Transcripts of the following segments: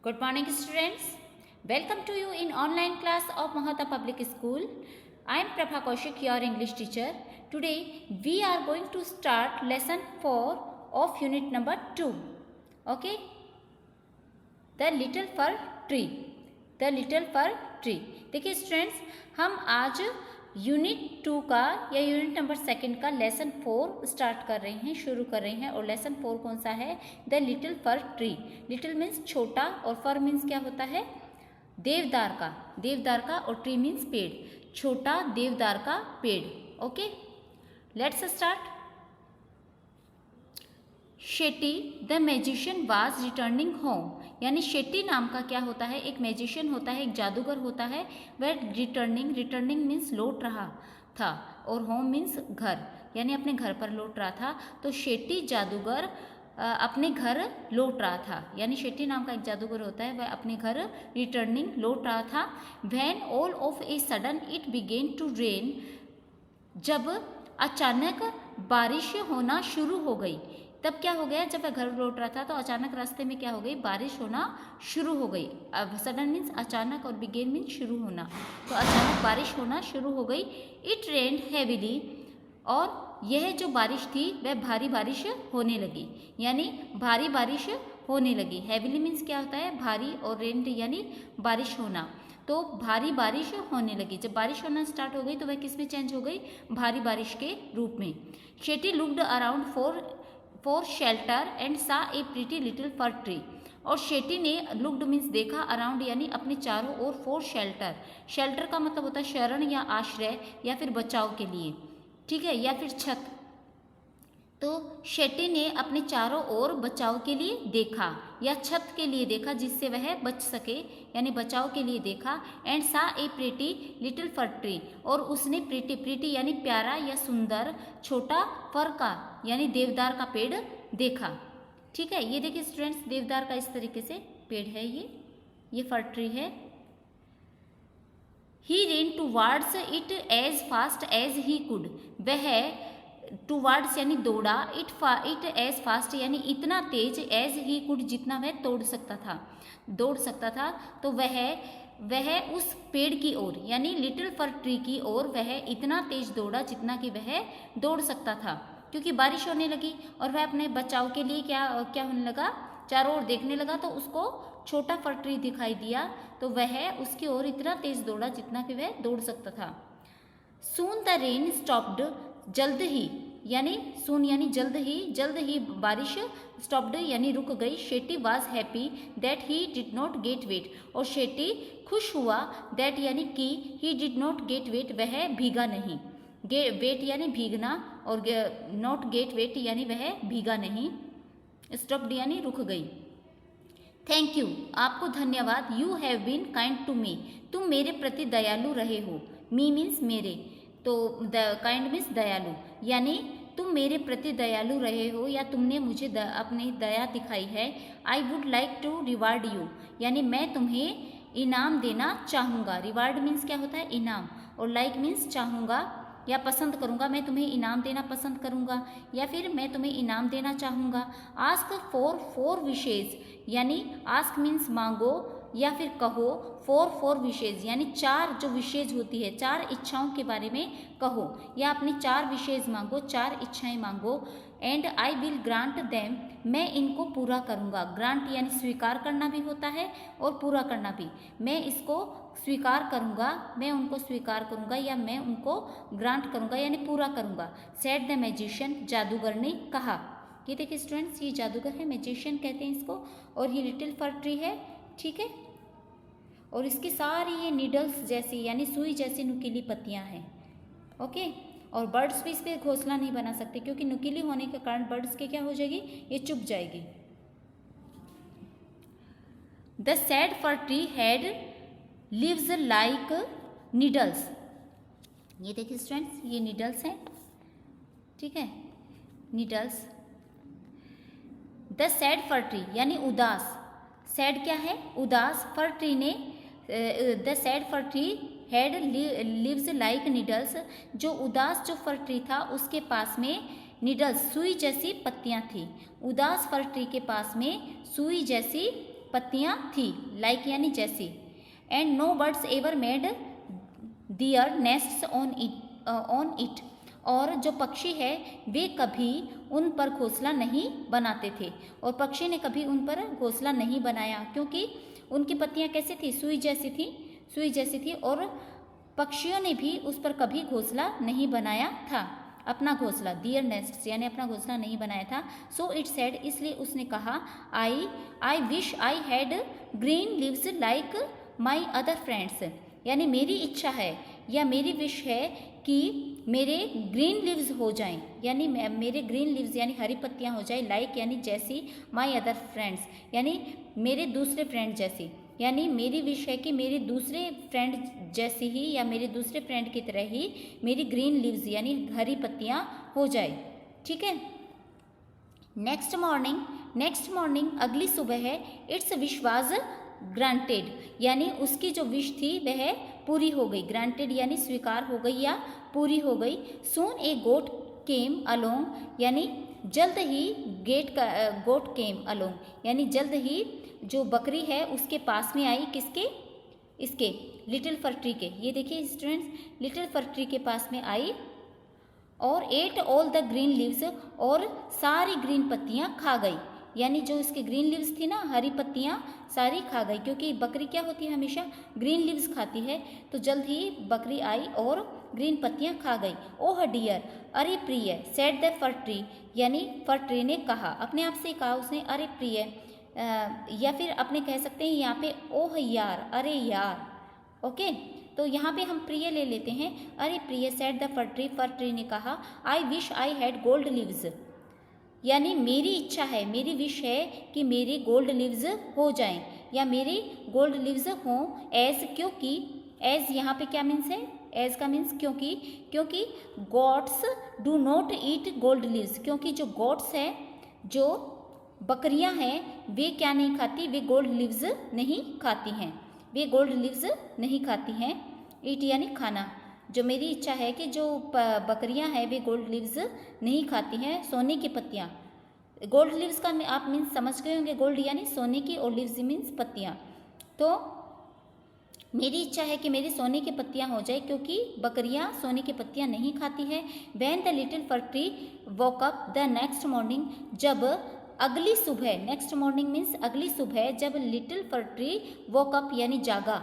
Good morning, students. Welcome to you in online class of Mahata Public School. I am Prabha Kaushik, your English teacher. Today we are going to start lesson 4 of unit number 2. Okay? The little fir tree. The little fir tree. देखिए students, हम आज unit 2 का या unit number 2 का lesson 4 start कर रहे हैं, शुरू कर रहे हैं। और लेसन 4 कौन सा है? The little fir tree. Little means छोटा और फर मीन्स क्या होता है? देवदार का। देवदार का और ट्री मीन्स पेड़, छोटा देवदार का पेड़। Okay, let's start. Shetty the magician was returning home. यानी शेटी नाम का क्या होता है? एक मैजिशियन होता है, एक जादूगर होता है। वह रिटर्निंग मीन्स लौट रहा था, और होम मीन्स घर, यानी अपने घर पर लौट रहा था। तो शेटी जादूगर अपने घर लौट रहा था, यानी शेटी नाम का एक जादूगर होता है, वह अपने घर रिटर्निंग लौट रहा था। When all of a sudden it began to rain. जब अचानक बारिश होना शुरू हो गई। तब क्या हो गया? जब वह घर लौट रहा था तो अचानक रास्ते में क्या हो गई? बारिश होना शुरू हो गई। अब सडन मीन्स अचानक और बिगेन मीन्स शुरू होना, तो अचानक बारिश होना शुरू हो गई। इट रेन्ड हैविली, और यह जो बारिश थी वह भारी बारिश होने लगी, यानी भारी बारिश होने लगी। हैविली मीन्स क्या होता है? भारी, और रेन्ड यानी बारिश होना। तो भारी बारिश होने लगी। जब बारिश होना स्टार्ट हो गई तो वह किस में चेंज हो गई? भारी बारिश के रूप में। Shetty looked around for shelter and सा ए प्रीटी लिटिल फर ट्री। और शेटी ने लुक्ड मीन्स देखा, अराउंड यानी अपने चारों ओर, फॉर शेल्टर। शेल्टर का मतलब होता है शरण या आश्रय या फिर बचाव के लिए, ठीक है, या फिर छत। तो शेटी ने अपने चारों ओर बचाव के लिए देखा या छत के लिए देखा, जिससे वह बच सके, यानी बचाव के लिए देखा। एंड सा ए प्रीटी लिटिल फर ट्री, और उसने प्रीटी यानी प्यारा या सुंदर छोटा फर का यानी देवदार का पेड़ देखा। ठीक है, ये देखिए स्टूडेंट्स, देवदार का इस तरीके से पेड़ है, ये फर ट्री है। He ran towards it as fast as he could. वह टूवार्ड्स यानी दौड़ा, इट एज फास्ट यानी इतना तेज, एज ही कुड जितना वह दौड़ सकता था। तो वह उस पेड़ की ओर यानी लिटिल फर ट्री की ओर वह इतना तेज दौड़ा जितना कि वह दौड़ सकता था, क्योंकि बारिश होने लगी और वह अपने बचाव के लिए क्या होने लगा? चारों ओर देखने लगा, तो उसको छोटा फर ट्री दिखाई दिया, तो वह उसकी ओर इतना तेज दौड़ा जितना कि वह दौड़ सकता था। सून द रेन स्टॉप्ड, जल्द ही, यानी सून यानी जल्द ही बारिश स्टॉप्ड यानी रुक गई। Shetty was happy that he did not get wet, और शेटी खुश हुआ, दैट यानी कि, he did not get wet वह भीगा नहीं। वेट यानी भीगना, और नॉट गेट वेट यानी वह भीगा नहीं। स्टॉप्ड यानी रुक गई। थैंक यू, आपको धन्यवाद। You have been kind to me, तुम मेरे प्रति दयालु रहे हो। मी मीन्स मेरे, तो काइंड मीन्स दयालु, यानी तुम मेरे प्रति दयालु रहे हो या तुमने मुझे अपनी दया दिखाई है। I would like to reward you, यानी मैं तुम्हें इनाम देना चाहूँगा। रिवार्ड मीन्स क्या होता है? इनाम, और लाइक मीन्स चाहूँगा या पसंद करूँगा। मैं तुम्हें इनाम देना पसंद करूँगा या फिर मैं तुम्हें इनाम देना चाहूँगा। आस्क फॉर विशेष, यानी आस्क मीन्स मांगो या फिर कहो। फॉर विशेष यानी 4 जो विशेष होती है, 4 इच्छाओं के बारे में कहो या अपनी 4 विशेष मांगो, 4 इच्छाएं मांगो। And I will grant them, मैं इनको पूरा करूँगा। ग्रांट यानी स्वीकार करना भी होता है और पूरा करना भी। मैं इसको स्वीकार करूँगा, मैं उनको स्वीकार करूँगा, या मैं उनको ग्रांट करूँगा यानी पूरा करूँगा। सेड द मैजिशियन, जादूगर ने कहा। ये देखिए स्टूडेंट्स, ये जादूगर है, मैजिशियन कहते हैं इसको, और ये लिटिल फर ट्री है, ठीक है। और इसकी सारी ये नीडल्स जैसी यानी सुई जैसी नुकीली पत्तियां हैं, ओके। और बर्ड्स भी इस पर घोंसला नहीं बना सकते, क्योंकि नुकीली होने के कारण बर्ड्स के क्या हो जाएगी? ये चुप जाएगी। The sad fir tree had leaves like needles. ये देखिए स्टूडेंट्स, ये नीडल्स हैं, ठीक है, needles. The sad fir tree यानी उदास, सैड क्या है? उदास। फर ट्री ने, the sad fir tree had leaves like needles, जो उदास जो फर ट्री था उसके पास में नीडल्स सुई जैसी पत्तियां थी। उदास फर ट्री के पास में सुई जैसी पत्तियां थी, लाइक यानी जैसे। And no birds ever made their nests on it, और जो पक्षी है वे कभी उन पर घोंसला नहीं बनाते थे, और पक्षी ने कभी उन पर घोंसला नहीं बनाया क्योंकि उनकी पत्तियां कैसी थी, सुई जैसी थी, सुई जैसी थी, और पक्षियों ने भी उस पर कभी घोंसला नहीं बनाया था, अपना घोंसला, दियर नेस्ट्स यानी अपना घोंसला नहीं बनाया था। सो इट सेड, इसलिए उसने कहा, आई wish I had green leaves like my other friends, यानी मेरी इच्छा है या मेरी विश है कि मेरे ग्रीन लीव्स हो जाएं, यानी मेरे ग्रीन लीव्स यानी हरी पत्तियां हो जाए, लाइक यानी जैसी, माई अदर फ्रेंड्स यानी मेरे दूसरे फ्रेंड जैसी, यानी मेरी विश है कि मेरे दूसरे फ्रेंड जैसी ही या मेरे दूसरे फ्रेंड की तरह ही मेरी ग्रीन लीव्स यानी हरी पत्तियां हो जाए, ठीक है। नेक्स्ट मॉर्निंग अगली सुबह है, इट्स विश वाज ग्रांटेड, यानी उसकी जो विश थी वह पूरी हो गई, ग्रांटेड यानी स्वीकार हो गई या पूरी हो गई। सून ए गोट केम अलोंग, यानी जल्द ही गोट केम अलोंग यानी जल्द ही जो बकरी है उसके पास में आई, किसके, इसके लिटिल फर ट्री के, ये देखिए स्टूडेंट्स, लिटिल फर ट्री के पास में आई, और at all the green leaves, और सारी ग्रीन पत्तियां खा गई, यानी जो इसकी ग्रीन लीव्स थी ना, हरी पत्तियां सारी खा गई, क्योंकि बकरी क्या होती है, हमेशा ग्रीन लीव्स खाती है, तो जल्द ही बकरी आई और ग्रीन पत्तियां खा गई। ओह डियर, अरे प्रिय, सेड द फर ट्री, यानी फर ट्री ने कहा, अपने आप से कहा उसने, अरे प्रिय, या फिर अपने कह सकते हैं यहाँ पे ओह यार, अरे यार, ओके, तो यहाँ पे हम प्रिय ले लेते हैं, अरे प्रिय, सेड द फर ट्री ने कहा, आई wish I had gold leaves, यानी मेरी इच्छा है, मेरी विश है कि मेरे गोल्ड लीव्स हो जाएं या मेरे गोल्ड लीव्स हों, एज, क्योंकि, एज यहाँ पे क्या मीन्स है, एज का मीन्स क्योंकि gots do not eat gold leaves, क्योंकि जो गॉट्स हैं, जो बकरियां हैं, वे क्या नहीं खाती, वे गोल्ड लीव्स नहीं खाती हैं, वे गोल्ड लीव्स नहीं खाती हैं। ईट यानी खाना, जो मेरी इच्छा है कि जो बकरियां हैं वे गोल्ड लीव्स नहीं खाती हैं, सोने की पत्तियां, गोल्ड लीव्स का आप मीन्स समझ गए होंगे, गोल्ड यानी सोने की और लीव्स मीन्स पत्तियां, तो मेरी इच्छा है कि मेरी सोने की पत्तियां हो जाए क्योंकि बकरियां सोने की पत्तियां नहीं खाती हैं। When the little fir tree woke up the next morning, जब अगली सुबह, नेक्स्ट मॉर्निंग मीन्स अगली सुबह, जब little fir tree woke up यानी जागा,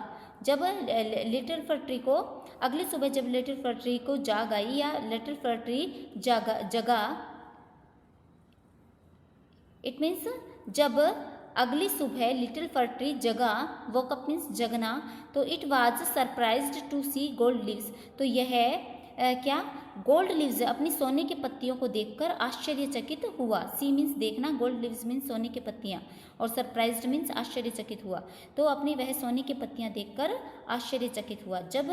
जब लिटिल फर ट्री को अगली सुबह जब लिटिल फर ट्री को जाग आई या लिटिल फर ट्री जगा, इट मीन्स जब अगली सुबह लिटिल फर ट्री जगा, वोकअप मीन्स जगना, तो it was surprised to see gold leaves, तो यह क्या, गोल्ड लीव्स अपनी सोने की पत्तियों को देखकर आश्चर्यचकित हुआ। सी मीन्स देखना, गोल्ड लीव्स मीन्स सोने की पत्तियां, और सरप्राइज्ड मीन्स आश्चर्यचकित हुआ, तो अपनी वह सोने की पत्तियां देखकर आश्चर्यचकित हुआ। जब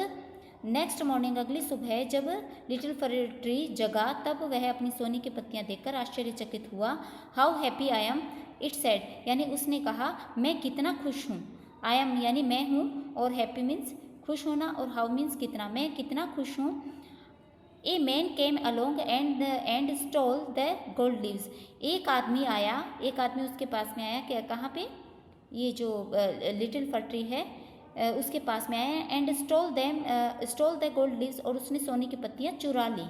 नेक्स्ट मॉर्निंग अगली सुबह जब लिटिल फर ट्री जगा, तब वह अपनी सोने की पत्तियां देखकर आश्चर्यचकित हुआ। How happy I am, it said, यानी उसने कहा मैं कितना खुश हूँ, आई एम यानी मैं हूँ, और हैप्पी मीन्स खुश होना, और हाउ मीन्स कितना, मैं कितना खुश हूँ। A man came along and stole the gold leaves, एक आदमी आया, एक आदमी उसके पास में आया, क्या, कहाँ पे, ये जो लिटिल फर ट्री है उसके पास में आया, and stole the gold leaves, और उसने सोने की पत्तियाँ चुरा ली।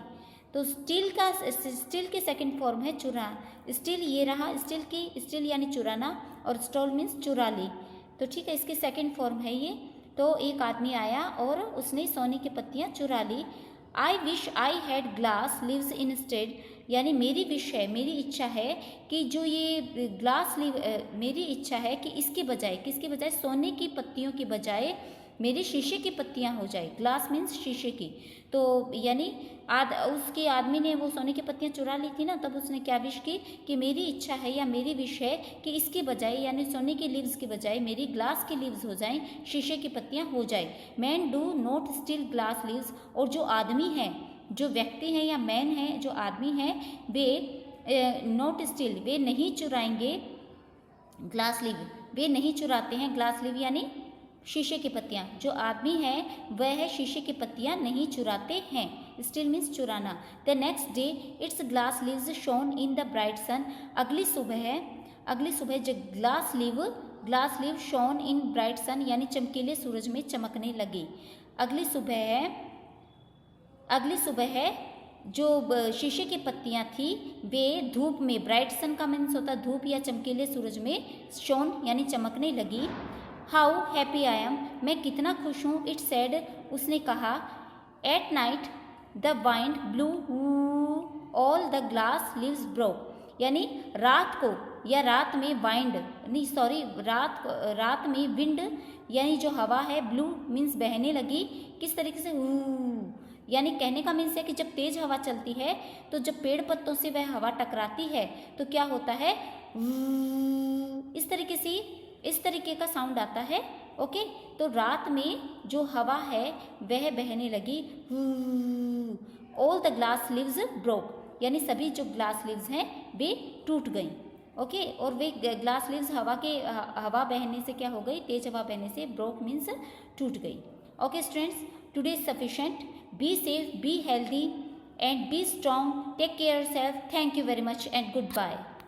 तो स्टील की सेकंड फॉर्म है चुरा, स्टील ये रहा, स्टील यानी चुराना, और स्टोल मीन्स चुरा ली, तो ठीक है, इसकी सेकंड फॉर्म है ये। तो एक आदमी आया और उसने सोने की पत्तियाँ चुरा ली। I wish I had glass leaves instead, यानी मेरी विश है, मेरी इच्छा है कि जो ये ग्लास लीव, मेरी इच्छा है कि इसके बजाय, किसके बजाय, सोने की पत्तियों की बजाय मेरी शीशे की पत्तियां हो जाए। ग्लास मीन्स शीशे की, तो यानी उसके आदमी ने वो सोने की पत्तियां चुरा ली थी ना, तब उसने क्या विश की कि मेरी इच्छा है या मेरी विश है कि इसके बजाय यानी सोने के लीव्स के बजाय मेरी ग्लास की लीव्स हो जाएं, शीशे की पत्तियां हो जाए। Man do not steel glass leaves, और जो आदमी हैं, जो व्यक्ति हैं या मैन हैं, जो आदमी हैं, वे नॉट स्टील, वे नहीं चुराएंगे ग्लास लीव, वे नहीं चुराते हैं ग्लास लीव यानी शीशे की पत्तियाँ। जो आदमी है वह शीशे की पत्तियाँ नहीं चुराते हैं, स्टील मीन्स चुराना। The next day its glass leaves shone in the bright sun, अगली सुबह जब glass leaf glass leaf shone in bright sun यानी चमकीले सूरज में चमकने लगे। अगली सुबह है जो शीशे की पत्तियां थी वे धूप में, ब्राइट सन का मीन्स होता धूप या चमकीले सूरज में, शोन यानी चमकने लगी। हाउ हैप्पी आई एम, मैं कितना खुश हूँ। इट सेड, उसने कहा। At night the wind blue all the glass leaves broke, यानी रात को या रात में वाइंड नहीं सॉरी रात में विंड यानी जो हवा है, ब्लू मीन्स बहने लगी। किस तरीके से, यानी कहने का मीन्स है कि जब तेज हवा चलती है तो जब पेड़ पत्तों से वह हवा टकराती है तो क्या होता है, इस तरीके का साउंड आता है। ओके, तो रात में जो हवा है वह बहने लगी। All the glass leaves broke, यानी सभी जो ग्लास लीव्स हैं वे टूट गई। ओके, और वे ग्लास लीव्स हवा बहने से क्या हो गई, तेज हवा बहने से, ब्रोक मीन्स टूट गई। Okay students, today is sufficient. Be safe, be healthy and be strong. Take care yourself. Thank you very much and good bye.